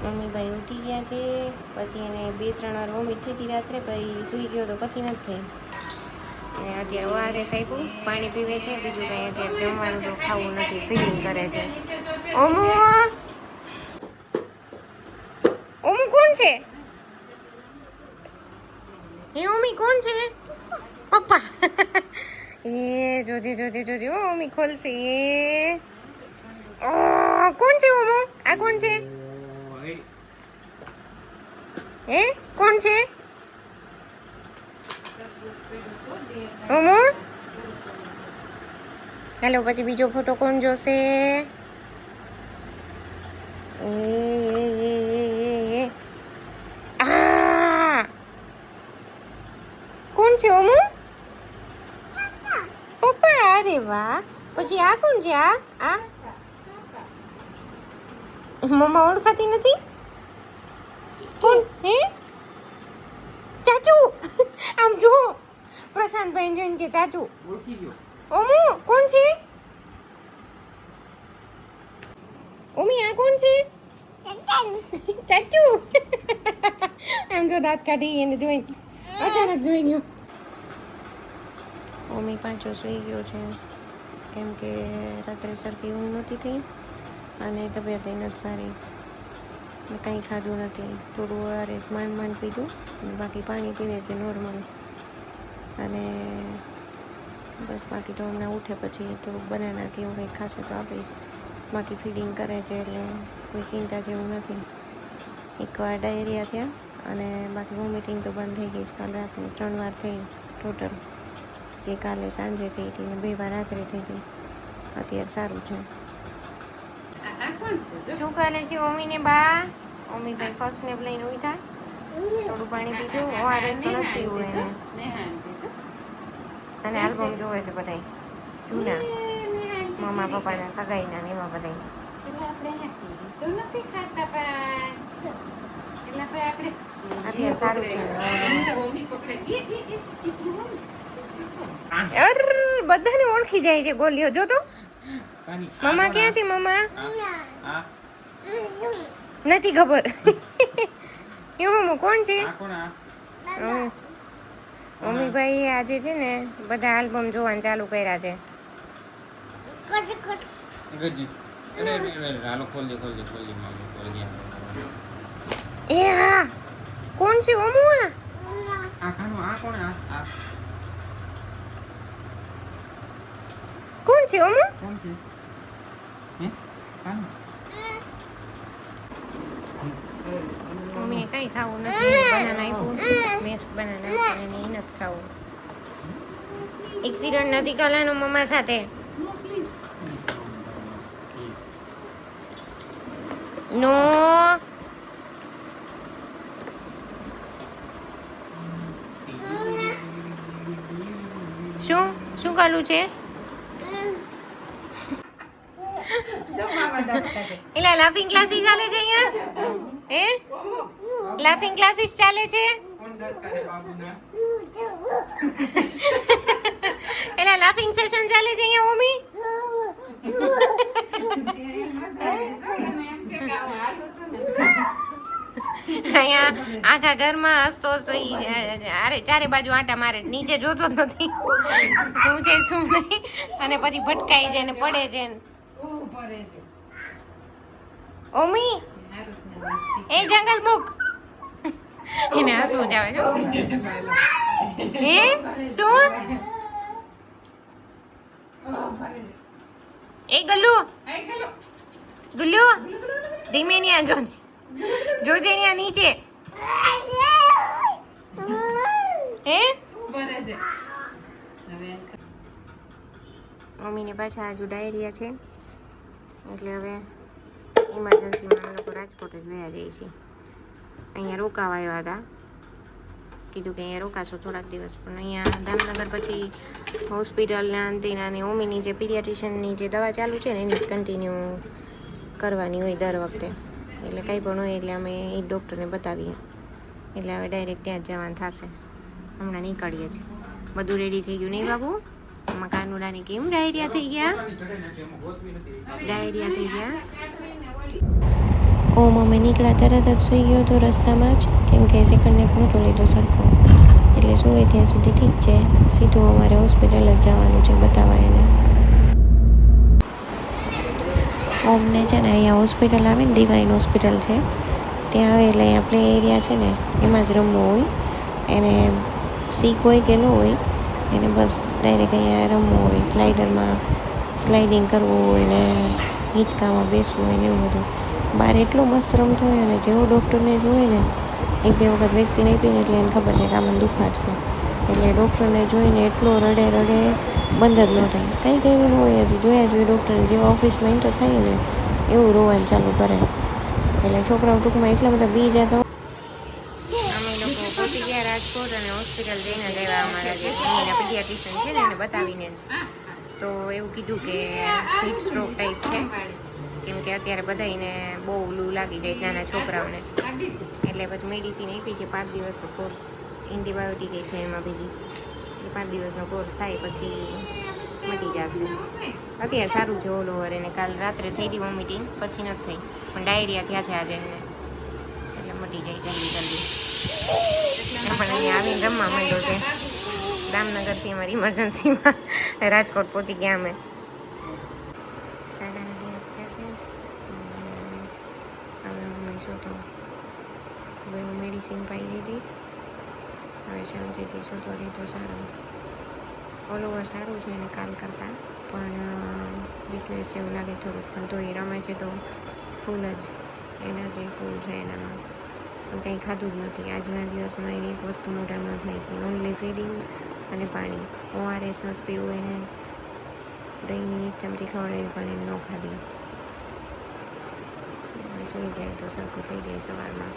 Mummy ભાઈ ઉઠી ગયા છે, પછી એને 2-3 વાર વોમિટ થઈ હતી રાત્રે, પછી સૂઈ ગયો તો પછી નથી થઈ. અને અત્યારે ઓઆરએસ આપ્યું, પાણી પીવે છે, બીજું કંઈ અત્યારે જમવાનું તો ખાવું નથી, ફીડિંગ કરે છે. ઓમુ ઓમુ કોણ છે? એ ઓમી કોણ છે? પપ્પા. એ જોજે જોજે જોજે, ઓ ઓમી ખોલશે. કોણ છે ઓમુ? આ કોણ છે? એ કોણ છે ઓમુ? હેલો, પછી બીજો ફોટો કોણ જોશે? કોણ છે ઓમુ? પપ્પા. અરે વાહ. પછી આ કોણ છે? આ મમ્મા ઓળખાતી નથી. કોણ? હે ચાચુ. આમ જો પ્રશાંતભાઈ જોઈને કે ચાચુ. ઓમુ કોણ છે? ઓમી આ કોણ છે? ચાચુ. આમ જો દાંત કાઢી એને જોઈ અચાનક જોઈ ગયો. ઓમી પાછો સુઈ ગયો છે, કેમ કે રાત્રે સરખી ઊંઘ નહોતી થઈ અને તબિયત નથી સારી. કંઈ ખાધું નથી, થોડું ઓઆરએસ માંડ પીધું, બાકી પાણી પીવે છે નોર્મલ. અને બસ બાકી તો હમણાં ઉઠે પછી થોડુંક બનાના કે એવું કંઈક ખાશે તો આપીશ. બાકી ફીડિંગ કરે છે એટલે કોઈ ચિંતા જેવું નથી. એકવાર ડાયરિયા થયા અને બાકી વોમિટિંગ તો બંધ થઈ ગઈ છે. કાલ રાતની 3 વાર થઈ ટોટલ, જે કાલે સાંજે થઈ હતી ને 2 વાર રાત્રે થઈ હતી. અત્યારે સારું છે. શું કરે છે ઓમીને બા? ઓમી ભાઈ ફર્સ્ટ ને લઈને ઉઠા, થોડું પાણી પીધું, ઓઆરએસ તો નથી પીવું એને. અને આલ્બમ જોવે છે બધા જૂના મમ્મા પપ્પાના સગાઈના ને એમાં બધા. અત્યારે સારું છે. બધાને ઓળખી જાય છે ગોલીઓ. જો તો મમ્મા ક્યાં છે? મમ્મા નથી ખબર. એવું કોણ છે? મમ્મી ભાઈ આજે છે ને બધા આલ્બમ જોવાનું ચાલુ કર્યા છે. એ હા, કોણ છે ઓમુ? કોણ છે ઓમુ? મમ્મીને કઈ ખાવું નથી. બનાના આપ્યું, મેસ્ક બનાના અને એ નથી ખાવું. એક્સિડન્ટ નથી કરવાનો મમ્મા સાથે. નો. શું શું કાલું છે? એલા લાફિંગ ક્લાસીસ ચાલે છે અહીંયા? હે લાફિંગ ક્લાસીસ ચાલે છે? એલા લાફિંગ સેશન ચાલે છે અહીંયા ઓમી? અહીંયા આખા ઘરમાં હસતો હસતો અરે ચારે બાજુ આટા મારે, નીચે જોતો જ નથી શું છે શું નહીં, અને પછી ભટકાઈ જાય ને પડે છે. ઓમી એ જંગલ બુક એને હસવું જ આવે છે. હે શું? એ ગલ્લુ ગુલ્લુ ધીમે ની આ જોજે ને આ નીચે. હે મમ્મીને પાછા હજુ ડાયરિયા છે એટલે હવે ઇમરજન્સીમાં અમે લોકો રાજકોટ જ વયા જઈએ છીએ. અહીંયા રોકાવા આવ્યા હતા, કીધું કે અહીંયા રોકાશો થોડાક દિવસ, પણ અહીંયા દામનગર પછી હોસ્પિટલના અંતેના અને ઓમીની જે પીડિયાટ્રિશિયનની જે દવા ચાલુ છે ને એની જ કન્ટિન્યુ કરવાની હોય દર વખતે, એટલે કંઈ પણ હોય એટલે અમે એ ડૉક્ટરને બતાવીએ. એટલે હવે ડાયરેક્ટ ત્યાં જ જવાનું થશે. હમણાં નીકળીએ છીએ. બધું રેડી થઈ ગયું નહીં બાબુ? મકાનુડાની કેમ ડાયરિયા થઈ ગયા? ડાયરિયા થઈ ગયા. ઓમ અમે નીકળ્યા તરત જ સૂઈ ગયો હતો રસ્તામાં જ, કેમ કે સેકન્ડ નેપ નહોતો લીધો સરખો, એટલે સૂવે ત્યાં સુધી ઠીક છે. સીધું અમારે હોસ્પિટલ જ જવાનું છે બતાવવા એને. ઓમને છે ને અહીંયા હોસ્પિટલ આવે ને, ડિવાઇન હોસ્પિટલ છે ત્યાં આવે, એટલે અહીંયા પ્લે એરિયા છે ને એમાં જ રમવું હોય એને. શીખ હોય કે ન હોય એને, બસ ડાયરેક્ટ અહીંયા રમવું હોય. સ્લાઇડરમાં સ્લાઇડિંગ કરવું હોય ને હિંચકામાં બેસવું હોય ને એવું બધું. બહાર એટલો મસ્ત રમતો હોય, અને જેવો ડૉક્ટરને જોવે ને, 1-2 વખત વેક્સિન આપીને એટલે એને ખબર છે કે આમાં દુખાડશે, એટલે ડૉક્ટરને જોઈને એટલો રડે બંધ જ ન થાય. કંઈ કર્યું ન હોય, હજી જોયા જોઈએ ડૉક્ટરને. જેવા ઓફિસમાં એન્ટર થાય ને એવું રોવાનું ચાલુ કરે. એટલે છોકરાઓ ટૂંકમાં એટલા બધા બી જતા. અમે લોકો પહોંચી ગયા રાજકોટ, અને હોસ્પિટલ જઈને જ આવ્યા. અમારા જે મમ્મીના પીડિયાટ્રિશિયન છે ને એને બતાવીને જ. તો એવું કીધું કે હીટ સ્ટ્રોક ટાઈપ છે, કેમ કે અત્યારે બધાને બહુ લૂ લાગી જાય નાના છોકરાઓને. એટલે પછી મેડિસિન આપી છે 5 દિવસનો કોર્સ, એન્ટીબાયોટિક છે એમાં ભેગી. 5 દિવસનો કોર્સ થાય પછી મટી જશે. અત્યારે સારું છે ઓલ ઓવર. એને કાલ રાત્રે થઈ હતી વોમિટિંગ, પછી નથી થઈ, પણ ડાયરિયા થયા છે આજે એને, એટલે મટી જાય જલ્દી. પણ અહીંયા આવીને રમવા માંડ્યો છે. દામનગરથી અમારી ઇમરજન્સીમાં રાજકોટ પહોંચી ગયા અમે. 11:30 થયા છે. હવે અમે શું તો હવે હું મેડિસિન પાઈ દીધી. હવે શાંતિથી સૂતો રહી તો સારું. ઓલ ઓવર સારું છે એને કાલ કરતાં, પણ વીકનેસ જેવું લાગે થોડુંક, પણ તો એ રમે છે તો ફૂલ જ એનર્જી ફૂલ છે એનામાં. પણ કંઈ ખાધું જ નથી આજના દિવસમાં. એની એક વસ્તુ મોઢામાં જ નાખી, ઓનલી ફીડિંગ અને પાણી. ORS નથી પીવું એને, દહીંની 1 ચમચી ખવડાવી પણ એને ન ખાધી. સૂઈ જાય તો સરખું થઈ જાય સવારમાં.